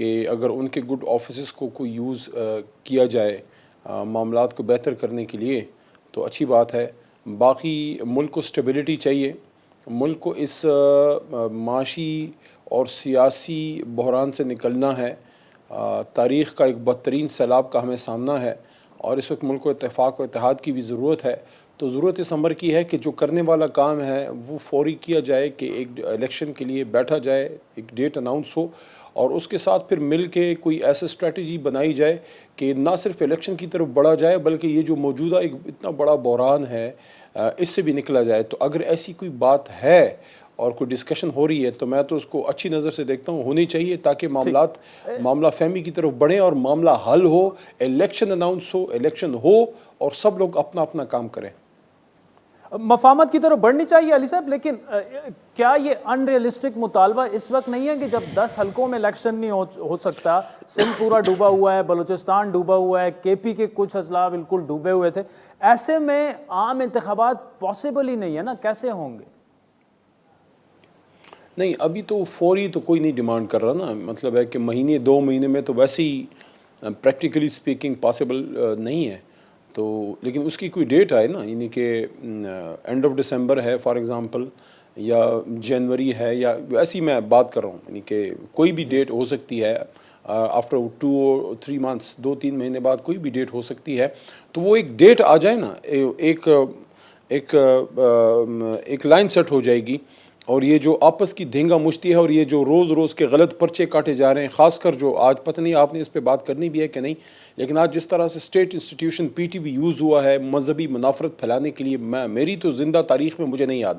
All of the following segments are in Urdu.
کہ اگر ان کے گڈ آفیسز کو کوئی یوز کیا جائے معاملات کو بہتر کرنے کے لیے تو اچھی بات ہے. باقی ملک کو اسٹیبلٹی چاہیے, ملک کو اس معاشی اور سیاسی بحران سے نکلنا ہے. تاریخ کا ایک بدترین سیلاب کا ہمیں سامنا ہے اور اس وقت ملک کو اتفاق و اتحاد کی بھی ضرورت ہے. تو ضرورت اس امر کی ہے کہ جو کرنے والا کام ہے وہ فوری کیا جائے, کہ ایک الیکشن کے لیے بیٹھا جائے, ایک ڈیٹ اناؤنس ہو اور اس کے ساتھ پھر مل کے کوئی ایسا اسٹریٹجی بنائی جائے کہ نہ صرف الیکشن کی طرف بڑھا جائے بلکہ یہ جو موجودہ ایک اتنا بڑا بحران ہے اس سے بھی نکلا جائے. تو اگر ایسی کوئی بات ہے اور کوئی ڈسکشن ہو رہی ہے تو میں تو اس کو اچھی نظر سے دیکھتا ہوں, ہونی چاہیے تاکہ معاملہ فہمی کی طرف بڑھیں اور معاملہ حل ہو, الیکشن اناؤنس ہو, الیکشن ہو اور سب لوگ اپنا اپنا کام کریں. مفاہمت کی طرف بڑھنی چاہیے علی صاحب, لیکن کیا یہ ان ریئلسٹک مطالبہ اس وقت نہیں ہے کہ جب 10 حلقوں میں الیکشن نہیں ہو سکتا, سندھ پورا ڈوبا ہوا ہے, بلوچستان ڈوبا ہوا ہے, کے پی کے کچھ اضلاع بالکل ڈوبے ہوئے تھے, ایسے میں عام انتخابات پاسبل ہی نہیں ہے نا, کیسے ہوں گے؟ نہیں, ابھی تو فوری تو کوئی نہیں ڈیمانڈ کر رہا نا, مطلب ہے کہ مہینے 2 مہینے میں تو ویسے ہی پریکٹیکلی سپیکنگ پاسبل نہیں ہے. تو لیکن اس کی کوئی ڈیٹ آئے نا, یعنی کہ اینڈ آف ڈسمبر ہے فار ایگزامپل, یا جنوری ہے, یا ایسی میں بات کر رہا ہوں, یعنی کہ کوئی بھی ڈیٹ ہو سکتی ہے آفٹر 2 or 3 months, 2-3 مہینے بعد کوئی بھی ڈیٹ ہو سکتی ہے. تو وہ ایک ڈیٹ آ جائے نا, ایک لائن سیٹ ہو جائے گی. اور یہ جو آپس کی دھینگا مشتی ہے اور یہ جو روز روز کے غلط پرچے کاٹے جا رہے ہیں, خاص کر جو آج پتہ نہیں آپ نے اس پہ بات کرنی بھی ہے کہ نہیں, لیکن آج جس طرح سے state institution P T V use ہوا ہے مذہبی منافرت پھیلانے کے لیے, میری تو زندہ تاریخ میں مجھے نہیں یاد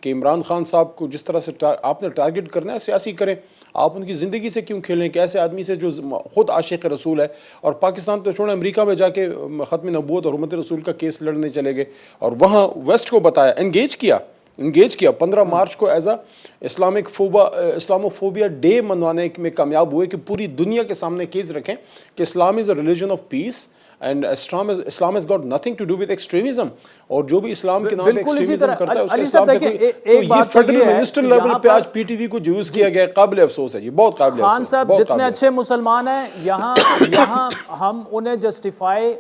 کہ عمران خان صاحب کو جس طرح سے آپ نے ٹارگٹ کرنا ہے سیاسی کریں, آپ ان کی زندگی سے کیوں کھیلیں کہ ایسے آدمی سے جو خود عاشق رسول ہے, اور پاکستان تو چھوڑیں امریکہ میں جا کے ختم نبوت اور حرمت رسول کا کیس لڑنے چلے گئے اور وہاں ویسٹ کو بتایا, انگیج کیا 15 مارچ کو ایز اسلاموفوبیا ڈے منوانے میں کامیاب ہوئے کہ پوری دنیا کے سامنے کیس رکھیں کہ Islam is a religion of peace and Islam has got nothing to do with extremism, اور جو بھی اسلام کے نام پہ ایکسٹریمزم کرتا ہے اس کے اسلام سے کوئی, تو یہ فیڈرل منسٹر لیول پہ آج پی ٹی وی کو یوز کیا گیا ہے, قابل افسوس ہے, یہ بہت قابل افسوس. خان صاحب جتنے اچھے مسلمان ہیں یہاں ہم انہیں جسٹیفائی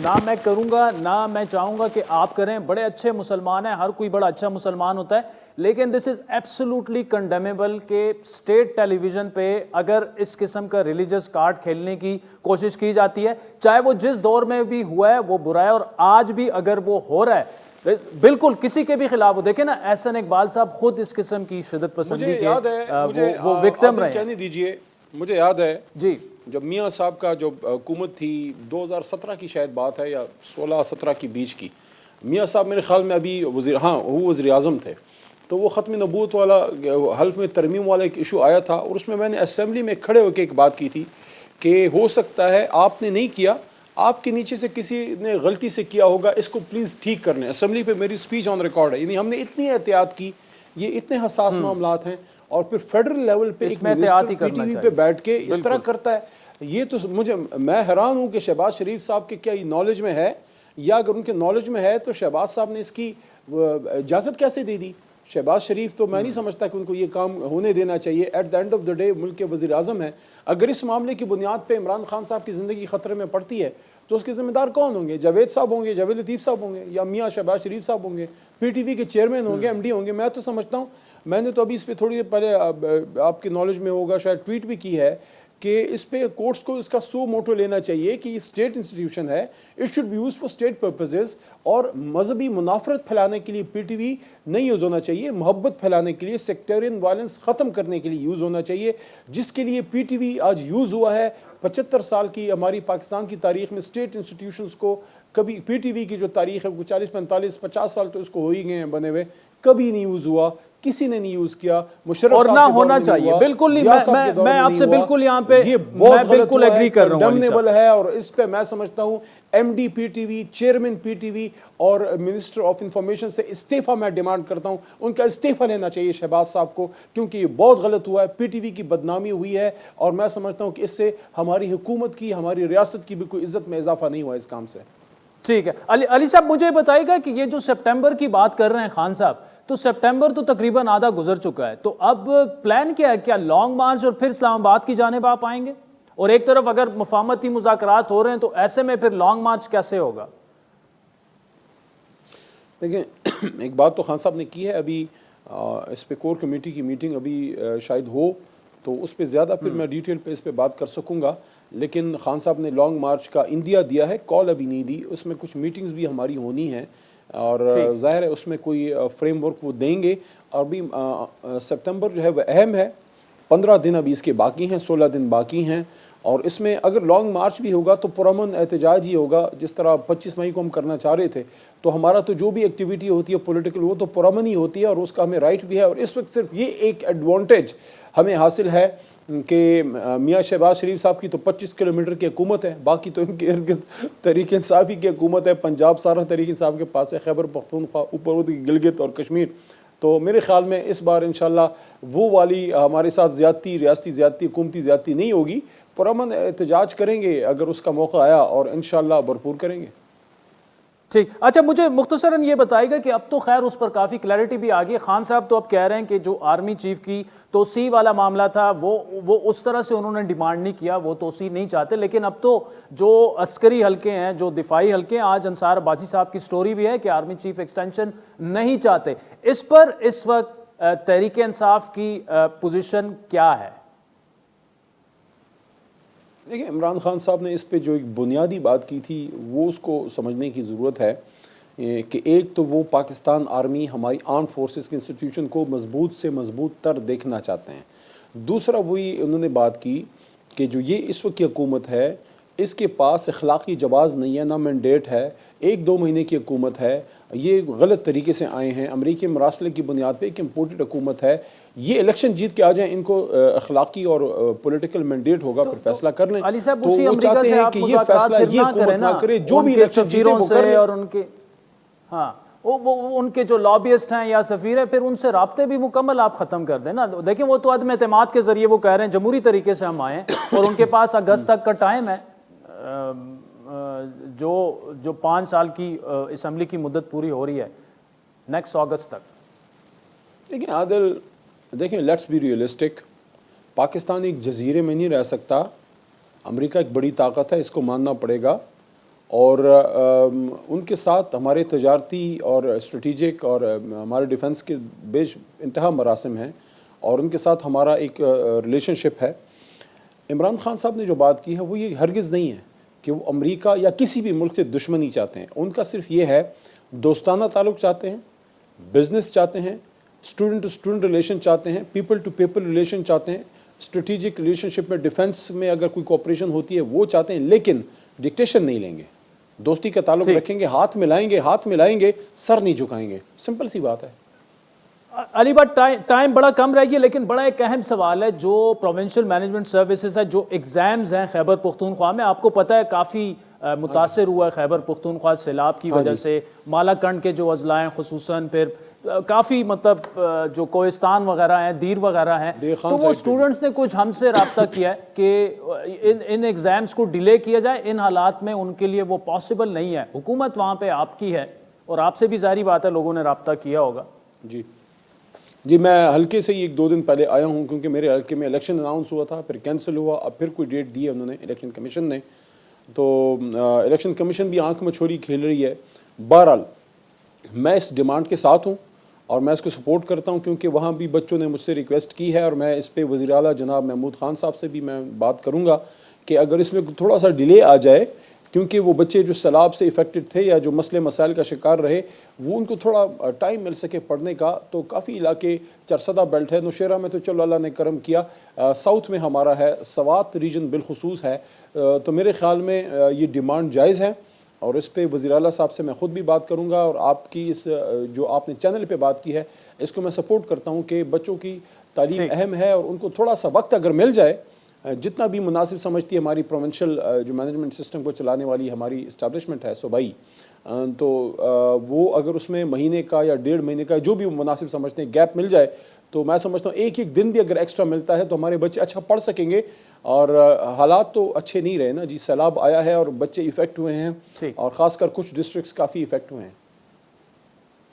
نہ میں کروں گا نہ میں چاہوں گا کہ آپ کریں, بڑے اچھے مسلمان ہیں, ہر کوئی بڑا اچھا مسلمان ہوتا ہے, لیکن دس از ایبسولوٹلی کنڈیمیبل کہ اسٹیٹ ٹیلی ویژن پہ اگر اس قسم کا ریلیجس کارڈ کھیلنے کی کوشش کی جاتی ہے, چاہے وہ جس دور میں بھی ہوا ہے وہ برا ہے, اور آج بھی اگر وہ ہو رہا ہے بالکل کسی کے بھی خلاف ہو. دیکھیں نا احسن اقبال صاحب خود اس قسم کی شدت پسندی کے وہ وکٹم رہے ہیں. دیجئے, مجھے یاد ہے جی جب میاں صاحب کا جو حکومت تھی 2017 کی شاید بات ہے یا 16-17 کی بیچ کی, میاں صاحب میرے خیال میں ابھی وہ وزیر اعظم تھے, تو وہ ختم نبوت والا حلف میں ترمیم والا ایک ایشو آیا تھا, اور اس میں میں نے اسمبلی میں کھڑے ہو کے ایک بات کی تھی کہ ہو سکتا ہے آپ نے نہیں کیا, آپ کے نیچے سے کسی نے غلطی سے کیا ہوگا, اس کو پلیز ٹھیک کر لیں. اسمبلی پہ میری سپیچ آن ریکارڈ ہے, یعنی ہم نے اتنی احتیاط کی, یہ اتنے حساس معاملات ہیں, اور پھر فیڈرل لیول پہ ایک منسٹر پی ٹی وی پہ بیٹھ کے اس طرح کرتا ہے. یہ تو میں حیران ہوں کہ شہباز شریف صاحب کے کیا نالج میں ہے, یا اگر ان کے نالج میں ہے تو شہباز صاحب نے اس کی اجازت کیسے دے دی. شہباز شریف تو میں نہیں سمجھتا کہ ان کو یہ کام ہونے دینا چاہیے. At the end of the day ملک کے وزیر اعظم ہیں, اگر اس معاملے کی بنیاد پہ عمران خان صاحب کی زندگی خطرے میں پڑتی ہے تو اس کے ذمہ دار کون ہوں گے؟ جاوید صاحب ہوں گے, جاوید لطیف صاحب ہوں گے, یا میاں شہباز شریف صاحب ہوں گے, پی ٹی وی کے چیئرمین ہوں گے, ایم ڈی ہوں گے. میں تو سمجھتا ہوں, میں نے تو ابھی اس پہ تھوڑی دیر پہلے آپ کے نالج میں ہوگا شاید ٹویٹ بھی کی ہے کہ اس پہ کورٹس کو اس کا سو موٹو لینا چاہیے کہ یہ اسٹیٹ انسٹیٹیوشن ہے, it should be use for state purposes, اور مذہبی منافرت پھیلانے کے لیے پی ٹی وی نہیں یوز ہونا چاہیے, محبت پھیلانے کے لیے, سیکٹرین وائلنس ختم کرنے کے لیے یوز ہونا چاہیے, جس کے لیے پی ٹی وی آج یوز ہوا ہے. 75 سال کی ہماری پاکستان کی تاریخ میں اسٹیٹ انسٹیٹیوشنز کو کبھی, پی ٹی وی کی جو تاریخ ہے وہ 40-45-50 سال تو اس کو ہو ہی گئے ہیں بنے ہوئے, کبھی نہیں یوز ہوا, کسی نے نہیں یوز کیا. مشرف اور نہ ہونا چاہیے, بالکل نہیں, میں آپ سے بالکل یہاں پہ میں بالکل ایگری کر رہا ہوں, کنڈمنیبل ہے. اور اس پہ میں سمجھتا ہوں M D P T V, chairman P T V اور منسٹر آف انفارمیشن سے استعفیٰ میں ڈیمانڈ کرتا ہوں, ان کا استعفیٰ لینا چاہیے شہباز صاحب کو, کیونکہ یہ بہت غلط ہوا ہے, پی ٹی وی کی بدنامی ہوئی ہے, اور میں سمجھتا ہوں کہ اس سے ہماری حکومت کی, ہماری ریاست کی بھی کوئی عزت میں اضافہ نہیں ہوا اس کام سے. ٹھیک ہے علی صاحب, مجھے بتائیے گا کہ یہ جو سپٹمبر کی بات کر رہے ہیں خان صاحب, تو سپٹمبر تو تقریباً آدھا گزر چکا ہے, تو اب پلان کیا ہے؟ کیا لانگ مارچ اور پھر اسلام آباد کی جانب آپ آئیں گے؟ اور ایک طرف اگر مفاہمتی مذاکرات ہو رہے ہیں تو ایسے میں پھر لانگ مارچ کیسے ہوگا؟ دیکھیں ایک بات تو خان صاحب نے کی ہے, ابھی اس پہ کور کمیٹی کی میٹنگ ابھی شاید ہو تو اس پہ زیادہ پھر میں ڈیٹیل پہ اس پہ بات کر سکوں گا, لیکن خان صاحب نے لانگ مارچ کا اندیا دیا ہے, کال ابھی نہیں دی. اس میں کچھ میٹنگز بھی ہماری ہونی ہیں اور ظاہر ہے اس میں کوئی فریم ورک وہ دیں گے. اور بھی سپتمبر جو ہے وہ اہم ہے, 15 دن ابھی اس کے باقی ہیں, 16 دن باقی ہیں, اور اس میں اگر لانگ مارچ بھی ہوگا تو پرامن احتجاج ہی ہوگا. جس طرح 25 مئی کو ہم کرنا چاہ رہے تھے, تو ہمارا تو جو بھی ایکٹیویٹی ہوتی ہے پولیٹیکل وہ تو پرامن ہی ہوتی ہے اور اس کا ہمیں رائٹ بھی ہے. اور اس وقت صرف یہ ایک ایڈوانٹیج ہمیں حاصل ہے کہ میاں شہباز شریف صاحب کی تو 25 کلومیٹر کی حکومت ہے, باقی تو ان کے ارد گرد تحریک انصاف کی حکومت ہے. پنجاب سارا تحریک انصاف کے پاس ہے, خیبر پختونخوا, اوپر گلگت اور کشمیر. تو میرے خیال میں اس بار انشاءاللہ وہ والی ہمارے ساتھ زیادتی, ریاستی زیادتی, حکومتی زیادتی نہیں ہوگی. پرامن احتجاج کریں گے اگر اس کا موقع آیا اور انشاءاللہ بھرپور کریں گے. ٹھیک, اچھا مجھے مختصراً یہ بتائے گا کہ اب تو خیر اس پر کافی کلیئرٹی بھی آ گئی. خان صاحب تو اب کہہ رہے ہیں کہ جو آرمی چیف کی توسیع والا معاملہ تھا وہ اس طرح سے انہوں نے ڈیمانڈ نہیں کیا, وہ توسیع نہیں چاہتے. لیکن اب تو جو عسکری حلقے ہیں, جو دفاعی حلقے ہیں, آج انصار عباسی صاحب کی سٹوری بھی ہے کہ آرمی چیف ایکسٹینشن نہیں چاہتے. اس پر اس وقت تحریک انصاف کی پوزیشن کیا ہے؟ دیکھیں عمران خان صاحب نے اس پہ جو ایک بنیادی بات کی تھی وہ اس کو سمجھنے کی ضرورت ہے کہ ایک تو وہ پاکستان آرمی ہماری آرم فورسز کے انسٹیٹیوشن کو مضبوط سے مضبوط تر دیکھنا چاہتے ہیں. دوسرا وہی انہوں نے بات کی کہ جو یہ اس وقت کی حکومت ہے اس کے پاس اخلاقی جواز نہیں ہے, نہ مینڈیٹ ہے, 1-2 مہینے کی حکومت ہے, یہ غلط طریقے سے آئے ہیں, امریکی مراسلے کی بنیاد پہ ایک امپورٹڈ حکومت ہے, یہ الیکشن جیت کے آ جائیں, ان کو اخلاقی اور پولیٹیکل مینڈیٹ ہوگا, پھر فیصلہ کر لیں. تو وہ چاہتے ہیں کہ یہ فیصلہ یہ حکومت نہ کرے, جو بھی الیکشن جیتے وہ کر لیں. اور ان کے ہاں ان کے جو لابیسٹ ہیں یا سفیر ہیں, پھر ان سے رابطے بھی مکمل آپ ختم کر دیں نا. دیکھیں وہ تو عدم اعتماد کے ذریعے وہ کہہ رہے ہیں جمہوری طریقے سے ہم آئیں, اور ان کے پاس اگست تک کا ٹائم ہے, جو 5 سال کی اسمبلی کی مدت پوری ہو رہی ہے, نیکسٹ اگست تک. دیکھیں عادل, دیکھیں لیٹس بی ریئلسٹک, پاکستان ایک جزیرے میں نہیں رہ سکتا. امریکہ ایک بڑی طاقت ہے, اس کو ماننا پڑے گا, اور ان کے ساتھ ہمارے تجارتی اور اسٹریٹجک اور ہمارے ڈیفنس کے بیش انتہا مراسم ہیں, اور ان کے ساتھ ہمارا ایک ریلیشن شپ ہے. عمران خان صاحب نے جو بات کی ہے وہ یہ ہرگز نہیں ہے کہ وہ امریکہ یا کسی بھی ملک سے دشمنی چاہتے ہیں. ان کا صرف یہ ہے دوستانہ تعلق چاہتے ہیں, بزنس چاہتے ہیں, اسٹوڈنٹ ٹو اسٹوڈنٹ ریلیشن چاہتے ہیں, پیپل ٹو پیپل ریلیشن چاہتے ہیں, اسٹریٹجک ریلیشن شپ میں ڈیفنس میں اگر کوئی کوپریشن ہوتی ہے وہ چاہتے ہیں, لیکن ڈکٹیشن نہیں لیں گے, دوستی کا تعلق رکھیں گے, ہاتھ ملائیں گے, سر نہیں جھکائیں گے. سمپل سی بات ہے. علی بٹ ٹائم بڑا کم رہ گیا, لیکن بڑا ایک اہم سوال ہے جو پروونشل مینجمنٹ سروسز ہے, جو ایگزامز ہیں خیبر پختونخوا میں, آپ کو پتہ ہے کافی متاثر ہوا ہے خیبر پختونخوا سیلاب کی وجہ سے. مالاکنڈ کے جو اضلاع ہیں خصوصاً, پھر کافی مطلب جو کوہستان وغیرہ ہیں, دیر وغیرہ ہیں, تو وہ اسٹوڈنٹس نے کچھ ہم سے رابطہ کیا ہے کہ ان ایگزامز کو ڈیلے کیا جائے. ان حالات میں ان کے لیے وہ پاسبل نہیں ہے. حکومت وہاں پہ آپ کی ہے, اور آپ سے بھی ظاہری بات ہے لوگوں نے رابطہ کیا ہوگا. جی میں حلقے سے ہی 1-2 دن پہلے آیا ہوں, کیونکہ میرے حلقے میں الیکشن اناؤنس ہوا تھا, پھر کینسل ہوا, اب پھر کوئی ڈیٹ دی ہے انہوں نے الیکشن کمیشن نے. تو الیکشن کمیشن بھی آنکھ میں چھوری کھیل رہی ہے. بہرحال میں اس ڈیمانڈ کے ساتھ ہوں اور میں اس کو سپورٹ کرتا ہوں, کیونکہ وہاں بھی بچوں نے مجھ سے ریکویسٹ کی ہے, اور میں اس پہ وزیر اعلیٰ جناب محمود خان صاحب سے بھی میں بات کروں گا کہ اگر اس میں تھوڑا سا ڈیلے آ جائے, کیونکہ وہ بچے جو سیلاب سے افیکٹڈ تھے یا جو مسئلے مسائل کا شکار رہے, وہ ان کو تھوڑا ٹائم مل سکے پڑھنے کا. تو کافی علاقے چرسدہ بیلٹ ہے, نوشیرہ میں تو چلو اللہ نے کرم کیا, ساؤتھ میں ہمارا ہے, سوات ریجن بالخصوص ہے. تو میرے خیال میں یہ ڈیمانڈ جائز ہے, اور اس پہ وزیر اعلیٰ صاحب سے میں خود بھی بات کروں گا, اور آپ کی اس جو آپ نے چینل پہ بات کی ہے اس کو میں سپورٹ کرتا ہوں کہ بچوں کی تعلیم اہم ہے, اور ان کو تھوڑا سا وقت اگر مل جائے, جتنا بھی مناسب سمجھتی ہے ہماری پروونشل جو مینجمنٹ سسٹم کو چلانے والی ہماری اسٹیبلشمنٹ ہے صوبائی, تو وہ اگر اس میں مہینے کا یا 1.5 مہینے کا جو بھی مناسب سمجھتے ہیں گیپ مل جائے, تو میں سمجھتا ہوں ایک دن بھی اگر ایکسٹرا ملتا ہے تو ہمارے بچے اچھا پڑھ سکیں گے. اور حالات تو اچھے نہیں رہے نا جی, سیلاب آیا ہے اور بچے افیکٹ ہوئے ہیں, اور خاص کر کچھ ڈسٹرکٹس کافی افیکٹ ہوئے ہیں.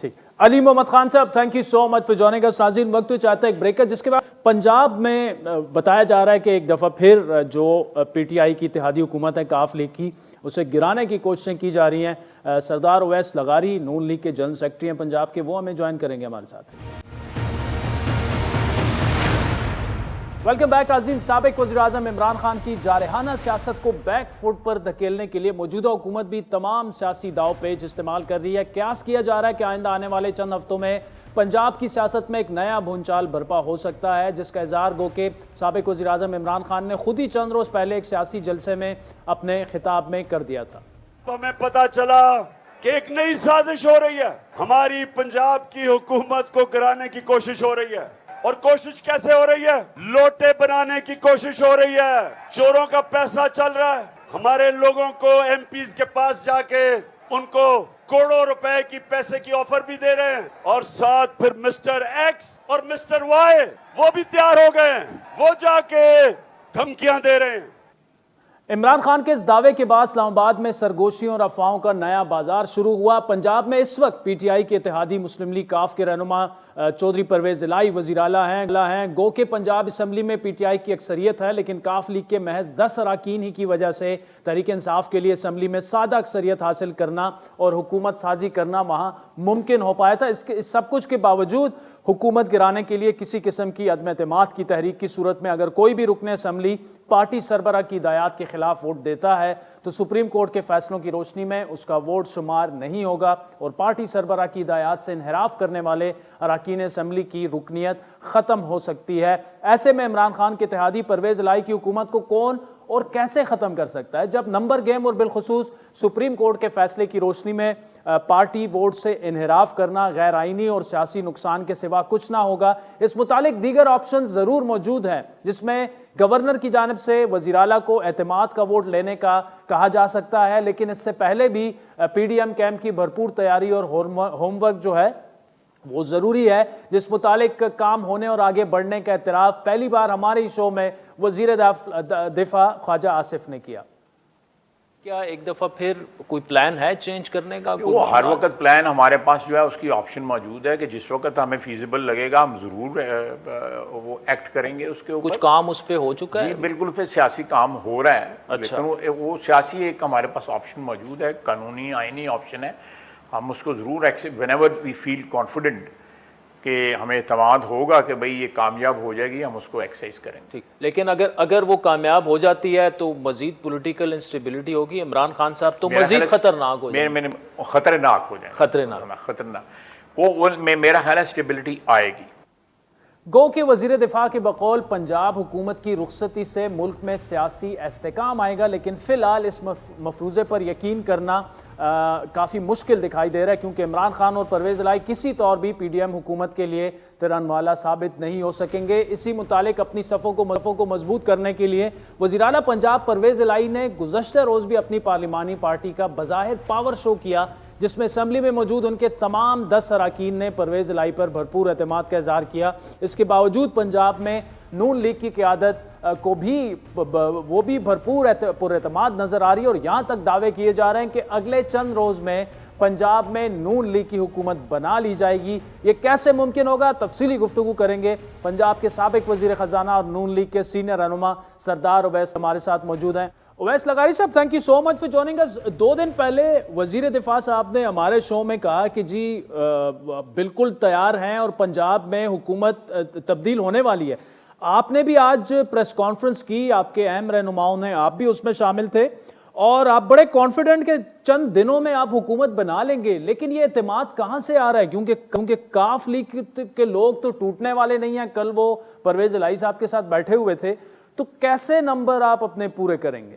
ٹھیک. علی Muhammad Khan Sahab thank you so much for joining us. ناظرین وقت تو چاہتا ہے ایک بریک ہے جس کے بعد پنجاب میں بتایا جا رہا ہے کہ ایک دفعہ پھر جو پی ٹی آئی کی اتحادی حکومت ہے کاف لیگ کی اسے گرانے کی کوششیں کی جا رہی ہیں. سردار اویس لغاری نون لیگ کے جنرل سیکرٹری ہیں پنجاب کے, وہ ہمیں جوائن کریں گے ہمارے ساتھ. ویلکم بیک ناظرین. سابق وزیر اعظم عمران خان کی جارحانہ سیاست کو بیک فٹ پر دھکیلنے کے لیے موجودہ حکومت بھی تمام سیاسی داؤ پیچ استعمال کر رہی ہے. قیاس کیا جا رہا ہے کہ آئندہ آنے والے چند ہفتوں میں پنجاب کی سیاست میں ایک نیا بھونچال برپا ہو سکتا ہے, جس کا اظہار گو کہ سابق وزیر اعظم عمران خان نے خود ہی چند روز پہلے ایک سیاسی جلسے میں اپنے خطاب میں کر دیا تھا. ہمیں پتا چلا کہ ایک نئی سازش ہو رہی ہے, ہماری پنجاب کی حکومت کو گرانے کی کوشش ہو رہی ہے. اور کوشش کیسے ہو رہی ہے؟ لوٹے بنانے کی کوشش ہو رہی ہے. چوروں کا پیسہ چل رہا ہے. ہمارے لوگوں کو ایم پیز کے پاس جا کے ان کو کروڑوں روپے کی پیسے کی آفر بھی دے رہے ہیں, اور ساتھ پھر مسٹر ایکس اور مسٹر وائی وہ بھی تیار ہو گئے ہیں, وہ جا کے دھمکیاں دے رہے ہیں. عمران خان کے اس دعوے کے بعد اسلام آباد میں سرگوشیوں اور افواہوں کا نیا بازار شروع ہوا. پنجاب میں اس وقت پی ٹی آئی کے اتحادی مسلم لیگ کاف کے رہنما چودھری پرویز الہی وزیر اعلیٰ ہیں. گو کہ پنجاب اسمبلی میں پی ٹی آئی کی اکثریت ہے, لیکن کاف لیگ کے محض 10 اراکین ہی کی وجہ سے تحریک انصاف کے لیے اسمبلی میں سادہ اکثریت حاصل کرنا اور حکومت سازی کرنا وہاں ممکن ہو پایا تھا. اس سب کچھ کے باوجود حکومت گرانے کے لیے کسی قسم کی عدم اعتماد کی تحریک کی صورت میں اگر کوئی بھی رکن اسمبلی پارٹی سربراہ کی ہدایات کے خلاف ووٹ دیتا ہے تو سپریم کورٹ کے فیصلوں کی روشنی میں اس کا ووٹ شمار نہیں ہوگا اور پارٹی سربراہ کی ہدایات سے انحراف کرنے والے اراکین اسمبلی کی رکنیت ختم ہو سکتی ہے. ایسے میں عمران خان کے اتحادی پرویز الہی کی حکومت کو کون اور کیسے ختم کر سکتا ہے, جب نمبر گیم اور بالخصوص سپریم کورٹ کے فیصلے کی روشنی میں پارٹی ووٹ سے انحراف کرنا غیر آئینی اور سیاسی نقصان کے سوا کچھ نہ ہوگا. اس متعلق دیگر آپشن ضرور موجود ہیں, جس میں گورنر کی جانب سے وزیر اعلیٰ کو اعتماد کا ووٹ لینے کا کہا جا سکتا ہے, لیکن اس سے پہلے بھی پی ڈی ایم کیمپ کی بھرپور تیاری اور ہوم ورک جو ہے وہ ضروری ہے, جس متعلق کام ہونے اور آگے بڑھنے کا اعتراف پہلی بار ہمارے شو میں وزیر دفاع خواجہ آصف نے کیا. کیا ایک دفعہ پھر کوئی پلان ہے چینج کرنے کا؟ وہ ہر وقت پلان ہمارے پاس جو ہے اس کی آپشن موجود ہے کہ جس وقت ہمیں فیزیبل لگے گا ہم ضرور وہ ایکٹ کریں گے اس کے اوپر. کچھ کام اس پہ ہو چکا ہے؟ جی بالکل, پھر سیاسی کام ہو رہا ہے, لیکن وہ سیاسی ایک ہمارے پاس آپشن موجود ہے, قانونی آئینی آپشن ہے. ہم اس کو ضرور whenever we feel confident کہ ہمیں اعتماد ہوگا کہ بھئی یہ کامیاب ہو جائے گی, ہم اس کو ایکسرسائز کریں گے. ٹھیک, لیکن اگر وہ کامیاب ہو جاتی ہے تو مزید پولیٹیکل انسٹیبلٹی ہوگی. عمران خان صاحب تو مزید خطرناک ہو جائے گی. خطرناک ہو جائے خطرناک وہ میرا خیال ہے اسٹیبلٹی آئے گی. گو کہ وزیر دفاع کے بقول پنجاب حکومت کی رخصتی سے ملک میں سیاسی استحکام آئے گا, لیکن فی الحال اس مفروضے پر یقین کرنا کافی مشکل دکھائی دے رہا ہے, کیونکہ عمران خان اور پرویز الہی کسی طور بھی پی ڈی ایم حکومت کے لیے ترن والا ثابت نہیں ہو سکیں گے. اسی متعلق اپنی صفوں کو مضبوط کرنے کے لیے وزیر اعلیٰ پنجاب پرویز الہی نے گزشتہ روز بھی اپنی پارلیمانی پارٹی کا بظاہر پاور شو کیا, جس میں اسمبلی میں موجود ان کے تمام 10 اراکین نے پرویز الہی پر بھرپور اعتماد کا اظہار کیا. اس کے باوجود پنجاب میں نون لیگ کی قیادت کو بھی وہ بھی بھرپور پر اعتماد نظر آ رہی ہے, اور یہاں تک دعوے کیے جا رہے ہیں کہ اگلے چند روز میں پنجاب میں نون لیگ کی حکومت بنا لی جائے گی. یہ کیسے ممکن ہوگا, تفصیلی گفتگو کریں گے. پنجاب کے سابق وزیر خزانہ اور نون لیگ کے سینئر رہنما سردار اویس ہمارے ساتھ موجود ہیں. اویس لغاری Sahab thank you so much for joining us. 2 دن پہلے وزیر دفاع صاحب نے ہمارے شو میں کہا کہ جی بالکل تیار ہیں اور پنجاب میں حکومت تبدیل ہونے والی ہے. آپ نے بھی آج پریس کانفرنس کی, آپ کے اہم رہنماؤں نے, آپ بھی اس میں شامل تھے, اور آپ بڑے کانفیڈنٹ کہ چند دنوں میں آپ حکومت بنا لیں گے. لیکن یہ اعتماد کہاں سے آ رہا ہے, کیونکہ کاف لیگ کے لوگ تو ٹوٹنے والے نہیں ہیں. کل وہ پرویز الہی صاحب کے ساتھ بیٹھے ہوئے تھے, تو کیسے نمبر آپ اپنے پورے کریں گے؟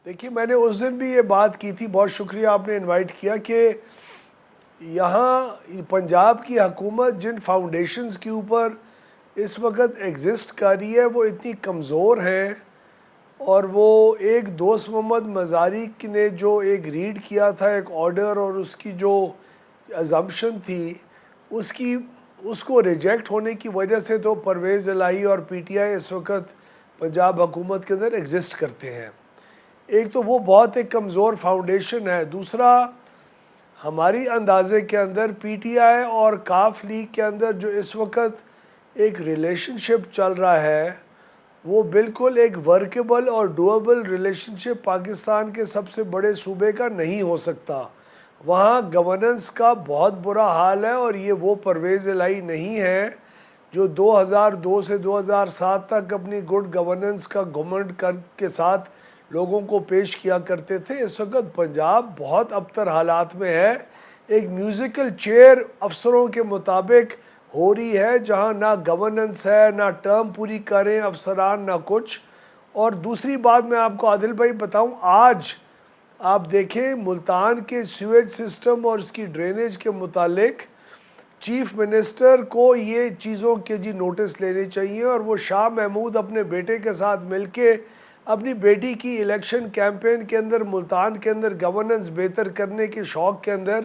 دیکھیے میں نے اس دن بھی یہ بات کی تھی, بہت شکریہ آپ نے انوائٹ کیا, کہ یہاں پنجاب کی حکومت جن فاؤنڈیشنز کے اوپر اس وقت ایگزسٹ کر رہی ہے وہ اتنی کمزور ہیں, اور وہ ایک دوست محمد مزاری نے جو ایک ریڈ کیا تھا ایک آرڈر, اور اس کی جو ازمپشن تھی اس کو ریجیکٹ ہونے کی وجہ سے تو پرویز الہی اور پی ٹی آئی اس وقت پنجاب حکومت کے اندر ایگزسٹ کرتے ہیں. ایک تو وہ بہت ایک کمزور فاؤنڈیشن ہے. دوسرا ہماری اندازے کے اندر پی ٹی آئی اور کاف لیگ کے اندر جو اس وقت ایک ریلیشن شپ چل رہا ہے وہ بالکل ایک ورکیبل اور ڈویبل ریلیشن شپ پاکستان کے سب سے بڑے صوبے کا نہیں ہو سکتا. وہاں گورننس کا بہت برا حال ہے اور یہ وہ پرویز الہی نہیں ہے جو 2002 سے 2007 تک اپنی گڈ گورننس کا گھمنڈ کے ساتھ لوگوں کو پیش کیا کرتے تھے. اس وقت پنجاب بہت ابتر حالات میں ہے. ایک میوزیکل چیئر افسروں کے مطابق ہو رہی ہے جہاں نہ گورننس ہے, نہ ٹرم پوری کریں افسران, نہ کچھ. اور دوسری بات میں آپ کو عادل بھائی بتاؤں, آج آپ دیکھیں ملتان کے سیویج سسٹم اور اس کی ڈرینیج کے متعلق چیف منسٹر کو یہ چیزوں کے نوٹس لینے چاہیے اور وہ شاہ محمود اپنے بیٹے کے ساتھ مل کے اپنی بیٹی کی الیکشن کیمپین کے اندر ملتان کے اندر گورننس بہتر کرنے کے شوق کے اندر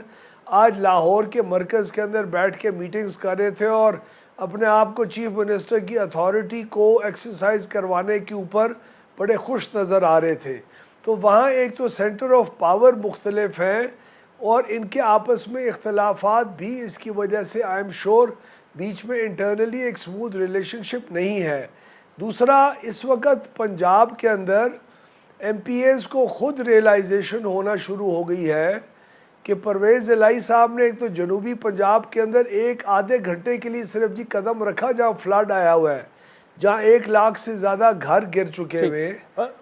آج لاہور کے مرکز کے اندر بیٹھ کے میٹنگز کر رہے تھے اور اپنے آپ کو چیف منسٹر کی اتھارٹی کو ایکسرسائز کروانے کے اوپر بڑے خوش نظر آ رہے تھے. تو وہاں ایک تو سینٹر آف پاور مختلف ہیں اور ان کے آپس میں اختلافات بھی اس کی وجہ سے آئی ایم شور بیچ میں انٹرنلی ایک سموتھ ریلیشن شپ نہیں ہے. دوسرا, اس وقت پنجاب کے اندر ایم پی ایز کو خود ریئلائزیشن ہونا شروع ہو گئی ہے کہ پرویز الہی صاحب نے ایک تو جنوبی پنجاب کے اندر ایک آدھے گھنٹے کے لیے صرف قدم رکھا جہاں فلڈ آیا ہوا ہے, جہاں 1 لاکھ سے زیادہ گھر گر چکے ہوئے.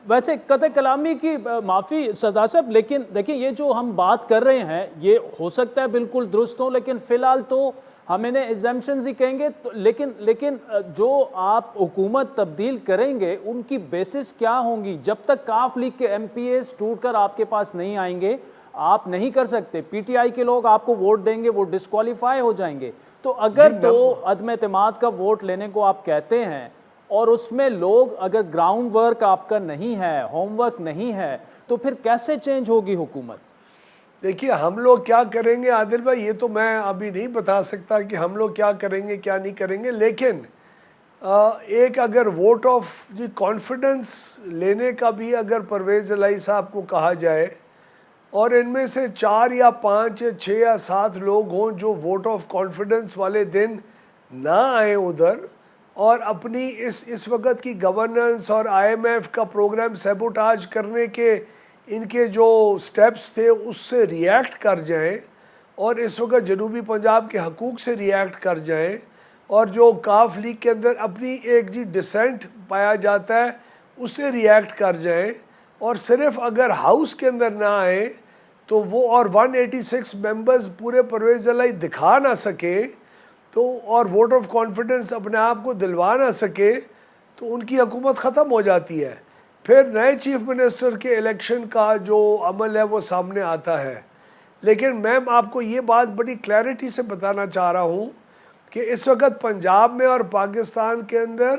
ویسے قطع کلامی کی معافی سدا صاحب, لیکن دیکھیں یہ جو ہم بات کر رہے ہیں یہ ہو سکتا ہے بالکل درست ہو, لیکن فی الحال تو ہم انہیں ایگزمپشنز ہی کہیں گے. لیکن جو آپ حکومت تبدیل کریں گے ان کی بیسس کیا ہوں گی؟ جب تک کاف لیگ کے ایم پی ایز ٹوٹ کر آپ کے پاس نہیں آئیں گے آپ نہیں کر سکتے. پی ٹی آئی کے لوگ آپ کو ووٹ دیں گے, وہ ڈسکوالیفائی ہو جائیں گے. تو اگر تو عدم اعتماد کا ووٹ لینے کو آپ کہتے ہیں اور اس میں لوگ اگر گراؤنڈ ورک آپ کا نہیں ہے, ہوم ورک نہیں ہے, تو پھر کیسے چینج ہوگی حکومت؟ دیکھیے ہم لوگ کیا کریں گے عادل بھائی, یہ تو میں ابھی نہیں بتا سکتا کہ ہم لوگ کیا کریں گے کیا نہیں کریں گے, لیکن ایک اگر ووٹ آف کانفیڈنس لینے کا بھی اگر پرویز الہی صاحب کو کہا جائے اور ان میں سے 4 یا 5 یا 6 یا 7 لوگ ہوں جو ووٹ آف کانفیڈنس والے دن نہ آئیں ادھر اور اپنی اس وقت کی گورننس اور آئی ایم ایف کا پروگرام سیبوٹاج کرنے کے ان کے جو سٹیپس تھے اس سے ریئیکٹ کر جائیں اور اس وقت جنوبی پنجاب کے حقوق سے ریئیکٹ کر جائیں اور جو کاف لیگ کے اندر اپنی ایک ڈسینٹ پایا جاتا ہے اس سے ریئیکٹ کر جائیں اور صرف اگر ہاؤس کے اندر نہ آئیں تو وہ اور 186 ممبرز پورے پرویز الہی دکھا نہ سکے تو اور ووٹ آف کانفیڈنس اپنے آپ کو دلوا نہ سکے تو ان کی حکومت ختم ہو جاتی ہے. پھر نئے چیف منسٹر کے الیکشن کا جو عمل ہے وہ سامنے آتا ہے. لیکن میں آپ کو یہ بات بڑی کلیئرٹی سے بتانا چاہ رہا ہوں کہ اس وقت پنجاب میں اور پاکستان کے اندر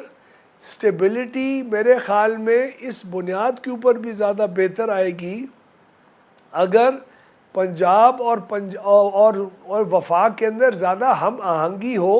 سٹیبلٹی میرے خیال میں اس بنیاد کے اوپر بھی زیادہ بہتر آئے گی اگر پنجاب اور وفاق کے اندر زیادہ ہم آہنگی ہو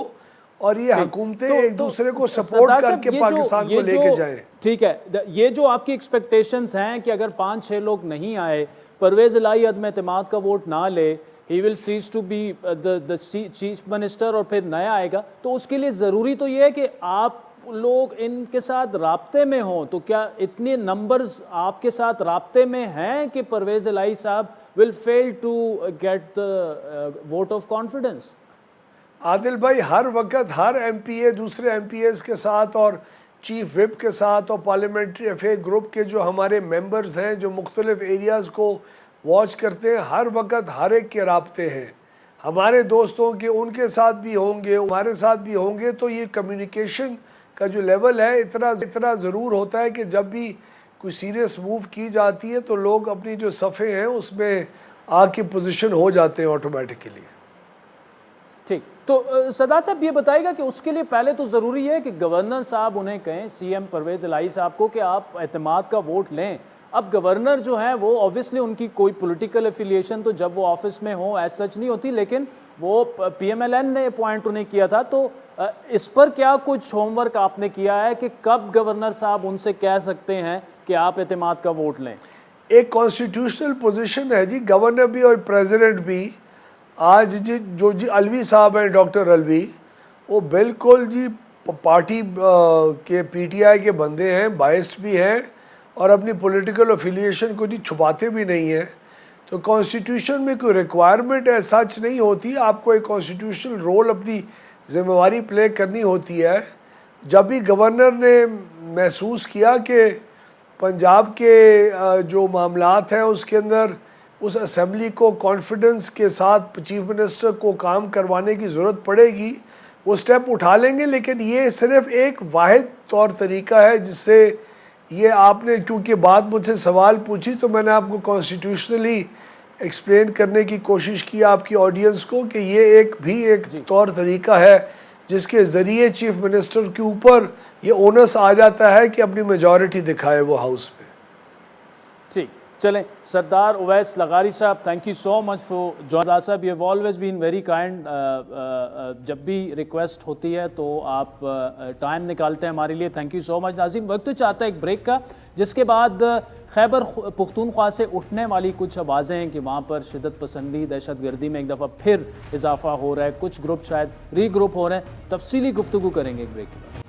اور یہ حکومتیں ایک دوسرے کو سپورٹ کر کے پاکستان کو لے کے جائیں. ٹھیک ہے, یہ جو آپ کی ایکسپیکٹیشنز ہیں کہ اگر 5-6 لوگ نہیں آئے, پرویز الہی عدم اعتماد کا ووٹ نہ لے, he will cease to be the chief minister اور پھر نیا آئے گا, تو اس کے لیے ضروری تو یہ ہے کہ آپ لوگ ان کے ساتھ رابطے میں ہوں. تو کیا اتنے نمبرز آپ کے ساتھ رابطے میں ہیں کہ پرویز الہی صاحب will fail to get the vote of confidence? عادل بھائی ہر وقت ہر ایم پی اے دوسرے ایم پی ایز کے ساتھ اور چیف وپ کے ساتھ اور پارلیمنٹری افیئر گروپ کے جو ہمارے ممبرز ہیں جو مختلف ایریاز کو واچ کرتے ہیں, ہر وقت ہر ایک کے رابطے ہیں. ہمارے دوستوں کے ان کے ساتھ بھی ہوں گے, ہمارے ساتھ بھی ہوں گے. تو یہ کمیونیکیشن کا جو لیول ہے اتنا ضرور ہوتا ہے کہ جب بھی کوئی سیریس موو کی جاتی ہے تو لوگ اپنی جو صفحے ہیں اس میں آ کے پوزیشن ہو جاتے ہیں آٹومیٹکلی. ٹھیک, تو سدا صاحب یہ بتائے گا کہ اس کے لیے پہلے تو ضروری ہے کہ گورنر صاحب انہیں کہیں, سی ایم پرویز الہی صاحب کو, کہ آپ اعتماد کا ووٹ لیں. اب گورنر جو ہیں وہ اوبویسلی ان کی کوئی پولیٹیکل افیلیشن تو جب وہ آفس میں ہوں ایز سچ نہیں ہوتی, لیکن وہ پی ایم ایل این نے اپوائنٹ انہیں کیا تھا. تو اس پر کیا کچھ ہوم ورک آپ نے کیا ہے کہ کب گورنر صاحب ان سے کہہ سکتے ہیں کہ آپ اعتماد کا ووٹ لیں؟ ایک کانسٹیٹیوشنل پوزیشن ہے گورنر بھی اور پریزیڈنٹ بھی آج جی الوی صاحب ہیں، ڈاکٹر الوی، وہ بالکل جی پارٹی کے پی ٹی آئی کے بندے ہیں، بائسڈ بھی ہیں اور اپنی پولیٹیکل افیلیشن کو جی چھپاتے بھی نہیں ہیں. تو کانسٹیٹیوشن میں کوئی ریکوائرمنٹ ہے سچ نہیں ہوتی، آپ کو ایک کانسٹیٹیوشنل رول اپنی ذمہ داری پلے کرنی ہوتی ہے. جب بھی گورنر نے محسوس کیا کہ پنجاب کے جو معاملات ہیں اس کے اندر اس اسمبلی کو کانفیڈنس کے ساتھ چیف منسٹر کو کام کروانے کی ضرورت پڑے گی، وہ سٹیپ اٹھا لیں گے. لیکن یہ صرف ایک واحد طور طریقہ ہے جس سے یہ آپ نے کیونکہ بات مجھ سے سوال پوچھی تو میں نے آپ کو کانسٹیٹیوشنلی ایکسپلین کرنے کی کوشش کی آپ کی آڈینس کو کہ یہ ایک طور طریقہ ہے جس کے ذریعے چیف منسٹر کے اوپر یہ اونس آ جاتا ہے کہ اپنی میجورٹی دکھائے وہ ہاؤس میں. ٹھیک چلیں سردار اویس لغاری Sahab, thank you so much for join Sahab. You have always been very kind. جب بھی ریکویسٹ ہوتی ہے تو آپ ٹائم نکالتے ہیں ہمارے لیے، تھینک یو سو مچ. ناظرین وقت تو چاہتا ہے ایک بریک کا، جس کے بعد خیبر پختونخوا سے اٹھنے والی کچھ آوازیں ہیں کہ وہاں پر شدت پسندی دہشت گردی میں ایک دفعہ پھر اضافہ ہو رہا ہے، کچھ گروپ شاید ری گروپ ہو رہے ہیں. تفصیلی گفتگو کریں گے ایک بریک کے بعد.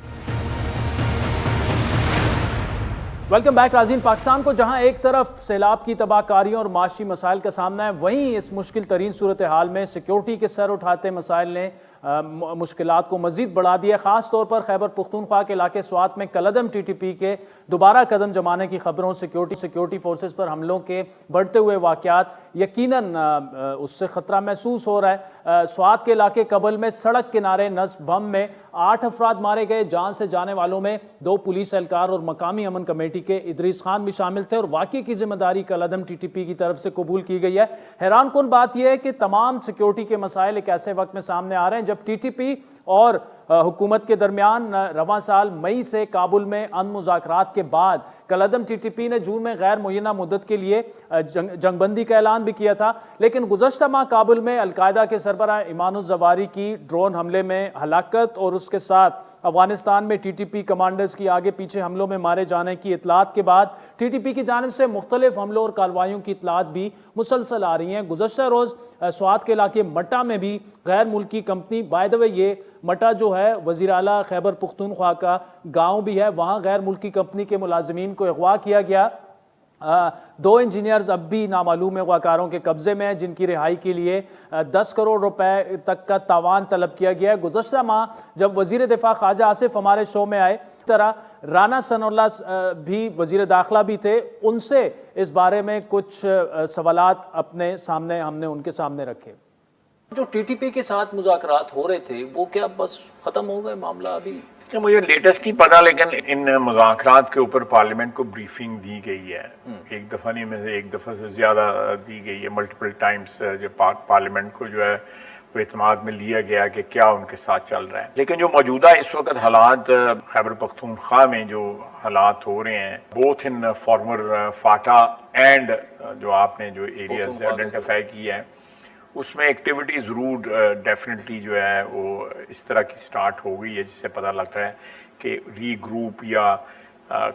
ویلکم بیک ناظرین. پاکستان کو جہاں ایک طرف سیلاب کی تباہ کاریوں اور معاشی مسائل کا سامنا ہے، وہیں اس مشکل ترین صورتحال میں سیکیورٹی کے سر اٹھاتے مسائل نے مشکلات کو مزید بڑھا دیا. خاص طور پر خیبر پختونخوا کے علاقے سوات میں کالعدم ٹی ٹی پی کے دوبارہ قدم جمانے کی خبروں، سیکیورٹی فورسز پر حملوں کے بڑھتے ہوئے واقعات، یقیناً اس سے خطرہ محسوس ہو رہا ہے. سوات کے علاقے کبل میں سڑک کنارے نصب بم میں 8 افراد مارے گئے. جان سے جانے والوں میں 2 پولیس اہلکار اور مقامی امن کمیٹی کے ادریس خان بھی شامل تھے، اور واقعے کی ذمہ داری کالعدم ٹی ٹی پی کی طرف سے قبول کی گئی ہے. حیران کن بات یہ ہے کہ تمام سیکیورٹی کے مسائل ایک ایسے وقت میں سامنے آ رہے ہیں جب ٹی ٹی پی اور حکومت کے درمیان رواں سال مئی سے کابل میں امن مذاکرات کے بعد کالعدم ٹی ٹی پی نے جون میں غیر معینہ مدت کے لیے جنگ بندی کا اعلان بھی کیا تھا. لیکن گزشتہ ماہ کابل میں القاعدہ کے سربراہ ایمان الزواری کی ڈرون حملے میں ہلاکت اور اس کے ساتھ افغانستان میں ٹی ٹی پی کمانڈرز کی آگے پیچھے حملوں میں مارے جانے کی اطلاعات کے بعد ٹی ٹی پی کی جانب سے مختلف حملوں اور کارروائیوں کی اطلاعات بھی مسلسل آ رہی ہیں. گزشتہ روز سوات کے علاقے مٹا میں بھی غیر ملکی کمپنی، بائی دا وے یہ مٹا جو ہے وزیر اعلیٰ خیبر پختونخوا کا گاؤں بھی ہے، وہاں غیر ملکی کمپنی کے ملازمین کو اغوا کیا گیا. 2 انجینئرز اب بھی نامعلوم اغواکاروں کے قبضے میں ہیں جن کی رہائی کے لیے 10 کروڑ روپے تک کا تاوان طلب کیا گیا ہے. گزشتہ ماہ جب وزیر دفاع خواجہ آصف ہمارے شو میں آئے، طرح رانا ثناء اللہ بھی وزیر داخلہ بھی تھے، ان سے اس بارے میں کچھ سوالات اپنے سامنے ہم نے ان کے سامنے رکھے. جو ٹی ٹی پی کے ساتھ مذاکرات ہو رہے تھے وہ کیا بس ختم ہو گئے معاملہ ابھی؟ مجھے لیٹسٹ نہیں پتا، لیکن ان مذاکرات کے اوپر پارلیمنٹ کو بریفنگ دی گئی ہے. ایک دفعہ نہیں، میں سے ایک دفعہ سے زیادہ دی گئی ہے. ملٹیپل ٹائمز جو پارلیمنٹ کو جو ہے وہ اعتماد میں لیا گیا کہ کیا ان کے ساتھ چل رہا ہے. لیکن جو موجودہ اس وقت حالات خیبر پختونخوا میں جو حالات ہو رہے ہیں، both in former FATA and جو آپ نے جو ایریاز آئیڈینٹیفائی کی ہے، اس میں ایکٹیویٹی ضرور ڈیفینیٹلی جو ہے وہ اس طرح کی سٹارٹ ہو گئی ہے جس سے پتہ لگتا ہے کہ ری گروپ یا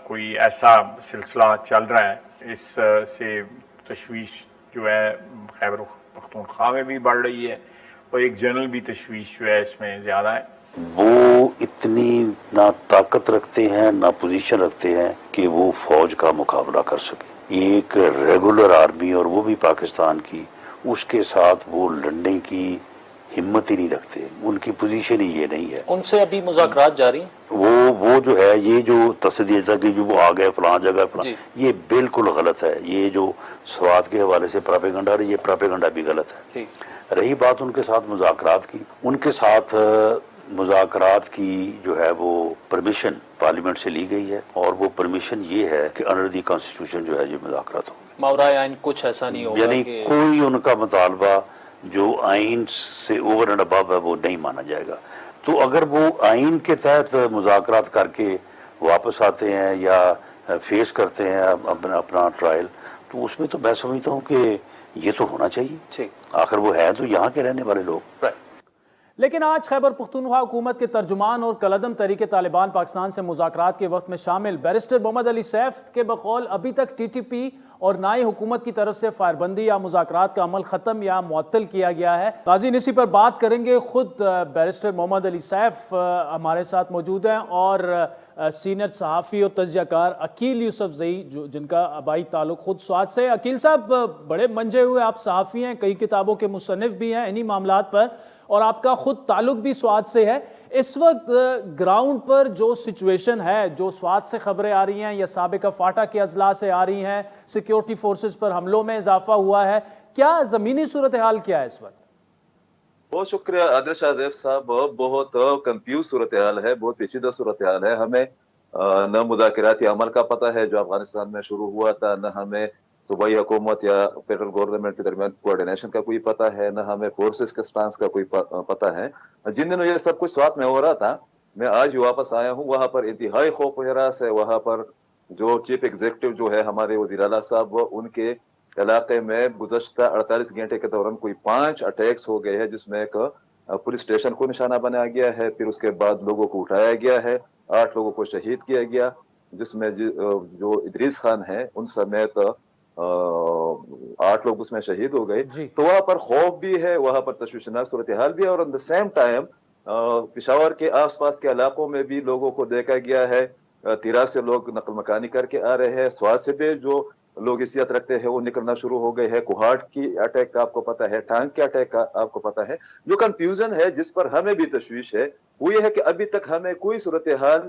کوئی ایسا سلسلہ چل رہا ہے. اس سے تشویش جو ہے خیبر پختونخوا میں بھی بڑھ رہی ہے اور ایک جنرل بھی تشویش جو ہے اس میں زیادہ ہے. وہ اتنی نہ طاقت رکھتے ہیں نہ پوزیشن رکھتے ہیں کہ وہ فوج کا مقابلہ کر سکے. ایک ریگولر آرمی اور وہ بھی پاکستان کی، اس کے ساتھ وہ لڑنے کی ہمت ہی نہیں رکھتے. ان کی پوزیشن ہی یہ نہیں ہے. ان سے ابھی مذاکرات جاری ہیں. وہ جو ہے یہ جو تصدیق تھا کہ جو وہ آ گئے فلاں جگہ فلاں، یہ بالکل غلط ہے. یہ جو سوات کے حوالے سے پراپیگنڈا ہے، یہ پراپیگنڈا بھی غلط ہے. رہی بات ان کے ساتھ مذاکرات کی، ان کے ساتھ مذاکرات کی جو ہے وہ پرمیشن پارلیمنٹ سے لی گئی ہے، اور وہ پرمیشن یہ ہے کہ انڈر دی کانسٹیٹیوشن جو ہے یہ مذاکرات ہوں. ماورائے آئین کچھ ایسا نہیں ہوگا، یعنی کوئی ان کا مطالبہ جو آئین سے اوور اینڈ ابو ہے وہ نہیں مانا جائے گا. تو اگر وہ آئین کے تحت مذاکرات کر کے واپس آتے ہیں یا فیس کرتے ہیں اپنا ٹرائل، تو اس میں تو میں سمجھتا ہوں کہ یہ تو ہونا چاہیے. آخر وہ ہے تو یہاں کے رہنے والے لوگ. لیکن آج خیبر پختونخوا حکومت کے ترجمان اور کالعدم تحریک طالبان پاکستان سے مذاکرات کے وقت میں شامل بیرسٹر محمد علی سیف کے بقول ابھی تک ٹی ٹی پی اور نہ ہی حکومت کی طرف سے فائر بندی یا مذاکرات کا عمل ختم یا معطل کیا گیا ہے۔ غازی اسی پر بات کریں گے، خود بیرسٹر محمد علی سیف ہمارے ساتھ موجود ہیں اور سینئر صحافی اور تجزیہ کار عقیل یوسف زئی جن کا آبائی تعلق خود سوات سے۔ عقیل صاحب، بڑے منجے ہوئے آپ صحافی ہیں، کئی کتابوں کے مصنف بھی ہیں انہی معاملات پر، اور آپ کا خود تعلق بھی سوات سے ہے۔ اس وقت گراؤنڈ پر جو سچویشن ہے، جو سوات سے خبریں آ رہی ہیں یا سابقہ فاٹا کے اضلاع سے آ رہی ہیں، سیکیورٹی فورسز پر حملوں میں اضافہ ہوا ہے، کیا زمینی صورتحال کیا ہے اس وقت؟ بہت شکریہ عادل شاہ زیب صاحب، بہت کنفیوز صورتحال ہے، بہت پیچیدہ صورتحال ہے۔ ہمیں نہ مذاکراتی عمل کا پتہ ہے جو افغانستان میں شروع ہوا تھا، نہ ہمیں صوبائی حکومت یا فیڈرل گورنمنٹ کے درمیان کوارڈینیشن کا کوئی پتہ ہے، نہ ہمیں فورسز کے سٹانس کا کوئی پتہ ہے۔ جن دنوں یہ سب کچھ سوات میں ہو رہا تھا، میں آج ہی واپس آیا ہوں، وہاں پر انتہائی خوف و ہراس ہے۔ وہاں پر جو چیف ایگزیکٹو جو ہے ہمارے وزیر اعلیٰ صاحب، ان کے علاقے میں گزشتہ 48 گھنٹے کے دوران کوئی 5 اٹیکس ہو گئے ہیں، جس میں ایک پولیس اسٹیشن کو نشانہ بنایا گیا ہے، پھر اس کے بعد لوگوں کو اٹھایا گیا ہے، 8 لوگوں کو شہید کیا گیا، جس میں جو ادریس خان ہیں ان سمیت 8 لوگ اس میں شہید ہو گئے۔ تو وہاں پر خوف بھی ہے، وہاں پر تشویشناک صورتحال بھی ہے، اور at the same time Peshawar کے آس پاس کے علاقوں میں بھی لوگوں کو دیکھا گیا ہے، تیرا سے لوگ نقل مکانی کر کے آ رہے ہیں، سوات سے بھی جو لوگ حیثیت رکھتے ہیں وہ نکلنا شروع ہو گئے ہیں۔ کوہاٹ کی اٹیک کا آپ کو پتہ ہے، ٹانک کے اٹیک کا آپ کو پتہ ہے۔ جو کنفیوژن ہے جس پر ہمیں بھی تشویش ہے وہ یہ ہے کہ ابھی تک ہمیں کوئی صورتحال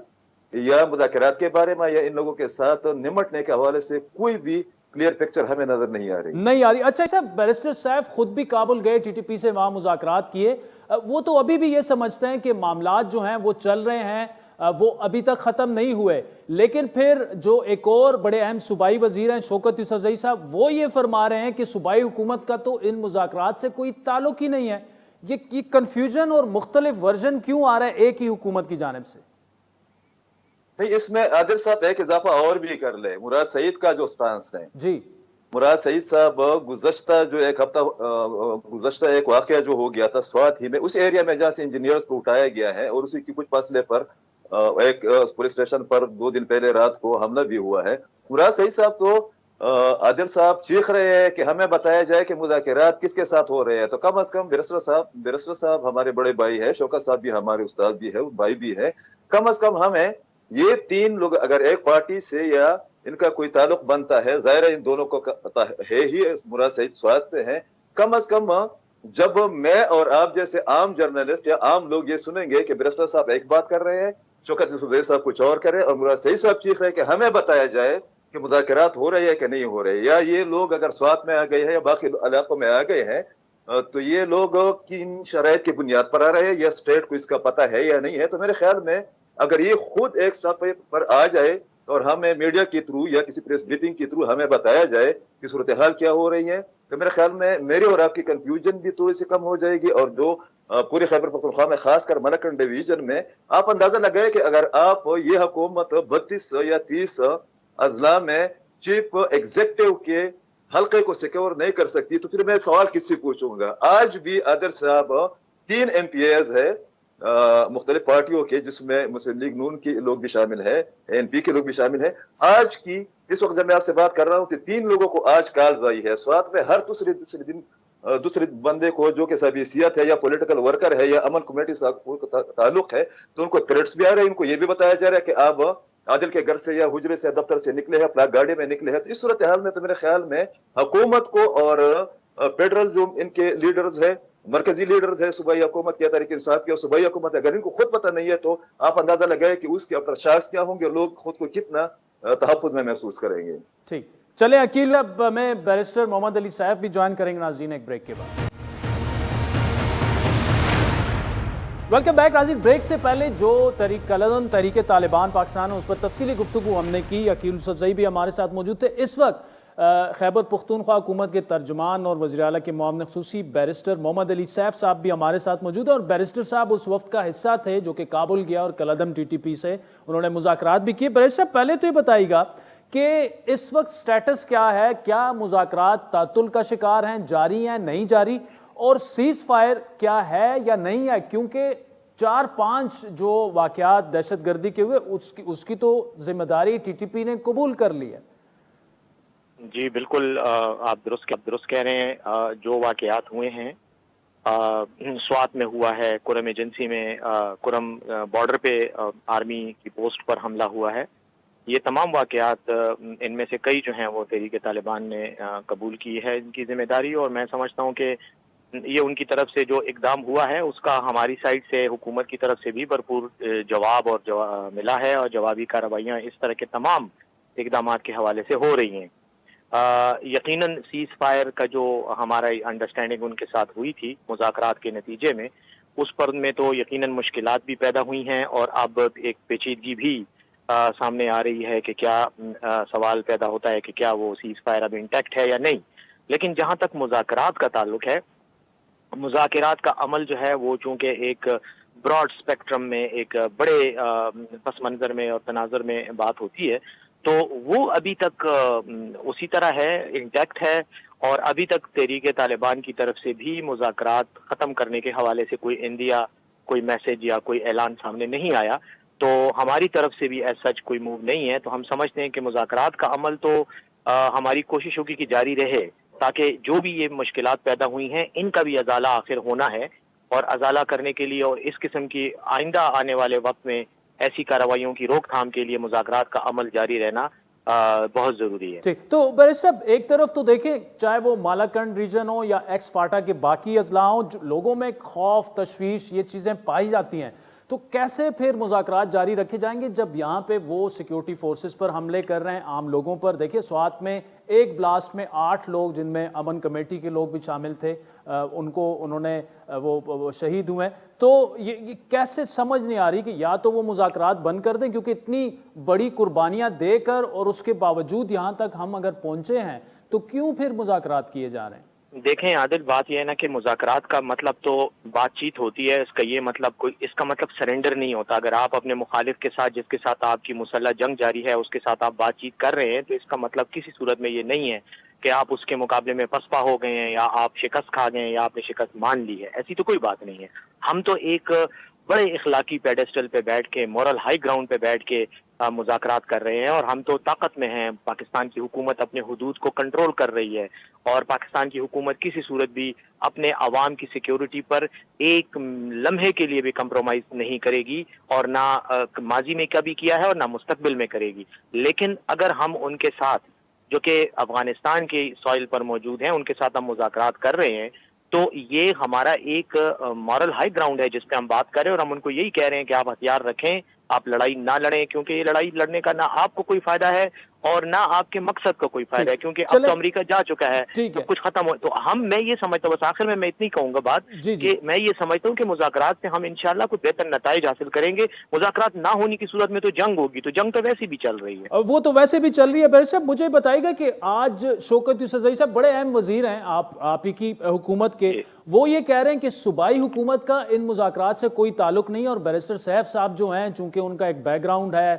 یا مذاکرات کے بارے میں یا ان لوگوں کے ساتھ نمٹنے کے حوالے سے کوئی بھی کلیئر پکچر ہمیں نظر نہیں آ رہی۔ اچھا صاحب، بیرسٹر سیف خود بھی کابل گئے، ٹی ٹی پی سے وہاں مذاکرات کیے، وہ تو ابھی بھی یہ سمجھتے ہیں کہ معاملات جو ہیں وہ چل رہے ہیں، وہ ابھی تک ختم نہیں ہوئے، لیکن پھر جو ایک اور بڑے اہم صوبائی وزیر ہیں شوکت یوسف زئی صاحب، وہ یہ فرما رہے ہیں کہ صوبائی حکومت کا تو ان مذاکرات سے کوئی تعلق ہی نہیں ہے۔ یہ کنفیوژن اور مختلف ورژن کیوں آ رہا ہے ایک ہی حکومت کی جانب سے؟ نہیں، اس میں عادل صاحب ایک اضافہ اور بھی کر لے، مراد سعید کا جو سٹانس ہے۔ جی، مراد سعید صاحب گزشتہ جو ایک ہفتہ گزشتہ ایک واقعہ جو ہو گیا تھا سوات ہی میں، اس ایریا میں جہاں سے انجینئرز کو اٹھایا گیا ہے، اور اسی کی کچھ فاصلے پر ایک پولیس اسٹیشن پر 2 دن پہلے رات کو حملہ بھی ہوا ہے۔ مراد سعید صاحب تو عادل صاحب چیخ رہے ہیں کہ ہمیں بتایا جائے کہ مذاکرات کس کے ساتھ ہو رہے ہیں، تو کم از کم بیرسٹر صاحب ہمارے بڑے بھائی ہے، شوکت صاحب بھی ہمارے استاد بھی ہے، بھائی بھی ہے، کم از کم ہمیں یہ 3 لوگ اگر ایک پارٹی سے یا ان کا کوئی تعلق بنتا ہے، ظاہر ہے ان دونوں کو ہے ہی، مراد سعید سوات سے ہیں، کم از کم جب میں اور آپ جیسے عام جرنلسٹ یا عام لوگ یہ سنیں گے کہ بیرسٹر صاحب ایک بات کر رہے ہیں، شوکت یوسف زئی صاحب کچھ اور کرے، اور مراد سعید صاحب چیخ رہے ہیں کہ ہمیں بتایا جائے کہ مذاکرات ہو رہے ہیں کہ نہیں ہو رہے، یا یہ لوگ اگر سوات میں آ گئے ہیں یا باقی علاقوں میں آ گئے ہیں تو یہ لوگ کن شرائط کی بنیاد پر آ رہے ہیں، یا اسٹیٹ کو اس کا پتہ ہے یا نہیں ہے۔ تو میرے خیال میں اگر یہ خود ایک صفحے پر آ جائے اور ہمیں میڈیا کے تھرو یا کسی پریس بریفنگ کے تھرو ہمیں بتایا جائے کہ صورتحال کیا ہو رہی ہے، تو میرے خیال میں میرے اور آپ کی کنفیوژن بھی تھوڑی سی کم ہو جائے گی، اور جو پورے خیبر پختونخوا میں خاص کر ملکن ڈویژن میں آپ اندازہ لگائے کہ اگر آپ یہ حکومت 32 یا 30 اضلاع میں چیف ایگزیکٹو کے حلقے کو سیکور نہیں کر سکتی، تو پھر میں سوال کس سے پوچھوں گا؟ آج بھی عادل صاحب 3 MPAs ہے مختلف پارٹیوں کے، جس میں مسلم لیگ نون کے لوگ بھی شامل ہیں، NP کے لوگ بھی شامل ہیں۔ آج کی اس وقت جب میں آپ سے بات کر رہا ہوں کہ 3 لوگوں کو آج کالز آئی ہے سوات میں، ہر دوسرے بندے کو جو کہ سبیسیت ہے یا پولیٹیکل ورکر ہے یا امن کمیٹی سے تعلق ہے، تو ان کو تھریٹس بھی آ رہے ہیں، ان کو یہ بھی بتایا جا رہا ہے کہ آپ عادل کے گھر سے یا حجرے سے دفتر سے نکلے ہیں، اپنا گاڑی میں نکلے ہیں۔ تو اس صورتحال میں تو میرے خیال میں حکومت کو اور فیڈرل جو ان کے لیڈرز ہیں، مرکزی لیڈرز ہیں صوبائی حکومت کے، تحریک انصاف کی اور صوبائی حکومت، اگر ان کو خود پتہ نہیں ہے تو آپ اندازہ لگائے کہ اس کے افراشاس کیا ہوں گے، لوگ خود کو کتنا تحفظ میں محسوس کریں گے۔ ٹھیک، چلیں عقیل، اب ہمیں بیرسٹر محمد علی سیف بھی جوائن کریں گے ناظرین ایک بریک کے بعد۔ ویلکم بیک ناظرین۔ بریک سے پہلے جو تحریک طالبان پاکستان ہے اس پر تفصیلی گفتگو ہم نے کی، عقیل یوسف زئی بھی ہمارے ساتھ موجود تھے۔ اس وقت خیبر پختونخوا حکومت کے ترجمان اور وزیر اعلیٰ کے معاون خصوصی بیرسٹر محمد علی سیف صاحب بھی ہمارے ساتھ موجود ہیں، اور بیرسٹر صاحب اس وقت کا حصہ تھے جو کہ کابل گیا اور کالعدم TTP سے انہوں نے مذاکرات بھی کیے۔ بیرسٹر صاحب پہلے تو یہ بتائیے گا کہ اس وقت سٹیٹس کیا ہے، کیا مذاکرات تعطل کا شکار ہیں، جاری ہیں، نہیں جاری، اور سیز فائر کیا ہے یا نہیں ہے؟ کیونکہ 4-5 جو واقعات دہشت گردی کے ہوئے اس کی تو ذمہ داری TTP نے قبول کر لی ہے۔ جی بالکل آپ درست کہہ رہے ہیں. جو واقعات ہوئے ہیں سوات میں ہوا ہے, کرم ایجنسی میں کرم بارڈر پہ آرمی کی پوسٹ پر حملہ ہوا ہے, یہ تمام واقعات ان میں سے کئی جو ہیں وہ تحریک طالبان نے قبول کی ہے ان کی ذمہ داری, اور میں سمجھتا ہوں کہ یہ ان کی طرف سے جو اقدام ہوا ہے اس کا ہماری سائڈ سے حکومت کی طرف سے بھی بھرپور جواب اور ملا ہے, اور جوابی کارروائیاں اس طرح کے تمام اقدامات کے حوالے سے ہو رہی ہیں. یقیناً سیز فائر کا جو ہمارا انڈرسٹینڈنگ ان کے ساتھ ہوئی تھی مذاکرات کے نتیجے میں, اس پر میں تو یقیناً مشکلات بھی پیدا ہوئی ہیں, اور اب ایک پیچیدگی بھی سامنے آ رہی ہے کہ کیا سوال پیدا ہوتا ہے کہ کیا وہ سیز فائر اب انٹیکٹ ہے یا نہیں. لیکن جہاں تک مذاکرات کا تعلق ہے, مذاکرات کا عمل جو ہے وہ چونکہ ایک براڈ اسپیکٹرم میں ایک بڑے پس منظر میں اور تناظر میں بات ہوتی ہے, تو وہ ابھی تک اسی طرح ہے, انٹیکٹ ہے, اور ابھی تک تحریک طالبان کی طرف سے بھی مذاکرات ختم کرنے کے حوالے سے کوئی اندیا, کوئی میسج یا کوئی اعلان سامنے نہیں آیا. تو ہماری طرف سے بھی ایز سچ کوئی موو نہیں ہے. تو ہم سمجھتے ہیں کہ مذاکرات کا عمل تو ہماری کوشش ہوگی کہ جاری رہے, تاکہ جو بھی یہ مشکلات پیدا ہوئی ہیں ان کا بھی ازالہ آخر ہونا ہے, اور ازالہ کرنے کے لیے اور اس قسم کی آئندہ آنے والے وقت میں ایسی کارروائیوں کی روک تھام کے لیے مذاکرات کا عمل جاری رہنا بہت ضروری ہے. تو بریس صاحب, ایک طرف تو دیکھیں چاہے وہ مالاکنڈ ریجن ہو یا ایکس فاٹا کے باقی اضلاع ہوں, لوگوں میں خوف, تشویش, یہ چیزیں پائی جاتی ہیں, تو کیسے پھر مذاکرات جاری رکھے جائیں گے جب یہاں پہ وہ سیکیورٹی فورسز پر حملے کر رہے ہیں, عام لوگوں پر؟ دیکھیں سوات میں ایک بلاسٹ میں 8 لوگ, جن میں امن کمیٹی کے لوگ بھی شامل تھے, انہوں نے وہ شہید ہوئے. تو یہ کیسے سمجھ نہیں آ رہی کہ یا تو وہ مذاکرات بند کر دیں, کیونکہ اتنی بڑی قربانیاں دے کر اور اس کے باوجود یہاں تک ہم اگر پہنچے ہیں تو کیوں پھر مذاکرات کیے جا رہے ہیں؟ دیکھیں عادل, بات یہ ہے نا کہ مذاکرات کا مطلب تو بات چیت ہوتی ہے, اس کا یہ مطلب اس کا مطلب سرنڈر نہیں ہوتا. اگر آپ اپنے مخالف کے ساتھ, جس کے ساتھ آپ کی مسلح جنگ جاری ہے, اس کے ساتھ آپ بات چیت کر رہے ہیں, تو اس کا مطلب کسی صورت میں یہ نہیں ہے کہ آپ اس کے مقابلے میں پسپا ہو گئے ہیں یا آپ شکست کھا گئے ہیں یا آپ نے شکست مان لی ہے. ایسی تو کوئی بات نہیں ہے. ہم تو ایک بڑے اخلاقی پیڈسٹل پہ بیٹھ کے, مورل ہائی گراؤنڈ پہ بیٹھ کے مذاکرات کر رہے ہیں, اور ہم تو طاقت میں ہیں. پاکستان کی حکومت اپنے حدود کو کنٹرول کر رہی ہے, اور پاکستان کی حکومت کسی صورت بھی اپنے عوام کی سیکیورٹی پر ایک لمحے کے لیے بھی کمپرومائز نہیں کرے گی, اور نہ ماضی میں کبھی کیا ہے اور نہ مستقبل میں کرے گی. لیکن اگر ہم ان کے ساتھ جو کہ افغانستان کے سوائل پر موجود ہیں ان کے ساتھ ہم مذاکرات کر رہے ہیں, تو یہ ہمارا ایک مورل ہائی گراؤنڈ ہے جس پہ ہم بات کر رہے ہیں, اور ہم ان کو یہی کہہ رہے ہیں کہ آپ ہتھیار رکھیں, آپ لڑائی نہ لڑیں, کیونکہ یہ لڑائی لڑنے کا نہ آپ کو کوئی فائدہ ہے اور نہ آپ کے مقصد کا کوئی فائدہ ہے, کیونکہ اب تو امریکہ جا چکا ہے, سب کچھ ختم ہو. تو میں یہ سمجھتا ہوں, بس آخر میں اتنی کہوں گا بات, کہ میں یہ سمجھتا ہوں کہ مذاکرات سے ہم انشاءاللہ کچھ بہتر نتائج حاصل کریں گے. مذاکرات نہ ہونے کی صورت میں تو جنگ ہوگی, تو جنگ تو ویسے بھی چل رہی ہے. وہ تو ویسے بھی چل رہی ہے. بیر صاحب مجھے بتائیے گا کہ آج شوکت یوسفزئی صاحب بڑے اہم وزیر ہیں آپ ہی کی حکومت کے, وہ یہ کہہ رہے ہیں کہ صوبائی حکومت کا ان مذاکرات سے کوئی تعلق نہیں, اور بیرسٹر سیف صاحب جو ہیں چونکہ ان کا ایک بیک گراؤنڈ ہے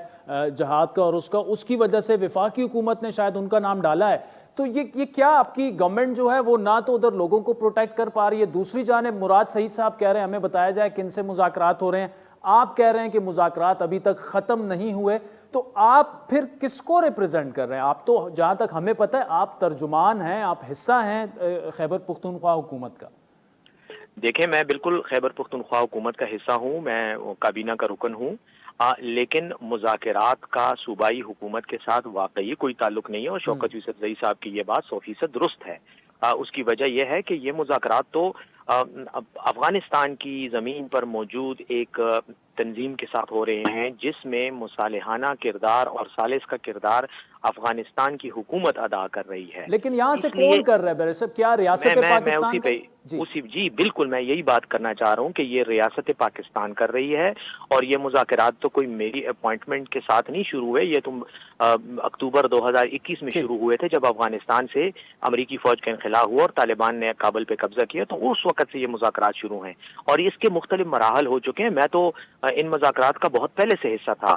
جہاد کا اور اس کی وجہ سے وفاقی حکومت نے شاید ان کا نام ڈالا ہے. تو یہ کیا آپ کی گورنمنٹ جو ہے وہ نہ تو ادھر لوگوں کو پروٹیکٹ کر پا رہی ہے, دوسری جانب مراد سعید صاحب کہہ رہے ہیں ہمیں بتایا جائے کہ ان سے مذاکرات ہو رہے ہیں, آپ کہہ رہے ہیں کہ مذاکرات ابھی تک ختم نہیں ہوئے, تو آپ پھر کس کو ریپرزینٹ کر رہے ہیں؟ آپ تو جہاں تک ہمیں پتہ ہے آپ ترجمان ہیں, آپ حصہ ہیں خیبر پختونخوا حکومت کا. دیکھیں میں بالکل خیبر پختونخوا حکومت کا حصہ ہوں, میں کابینہ کا رکن ہوں, لیکن مذاکرات کا صوبائی حکومت کے ساتھ واقعی کوئی تعلق نہیں ہے, اور شوکت یوسفزئی صاحب کی یہ بات 100% درست ہے. اس کی وجہ یہ ہے کہ یہ مذاکرات تو افغانستان کی زمین پر موجود ایک تنظیم کے ساتھ ہو رہے ہیں جس میں مصالحانہ کردار اور ثالث کا کردار افغانستان کی حکومت ادا کر رہی ہے. لیکن یہاں سے کون کر رہا ہے بیرے صاحب؟ کیا ریاست پاکستان جی بالکل میں یہی بات کرنا چاہ رہا ہوں کہ یہ ریاست پاکستان کر رہی ہے, اور یہ مذاکرات تو کوئی میری اپوائنٹمنٹ کے ساتھ نہیں شروع ہوئے, یہ تو اکتوبر 2021 میں شروع ہوئے تھے جب افغانستان سے امریکی فوج کا انخلا ہوا اور طالبان نے کابل پہ قبضہ کیا, تو اس وقت سے یہ مذاکرات شروع ہیں, اور اس کے مختلف مراحل ہو چکے ہیں. میں تو ان مذاکرات کا بہت پہلے سے حصہ تھا,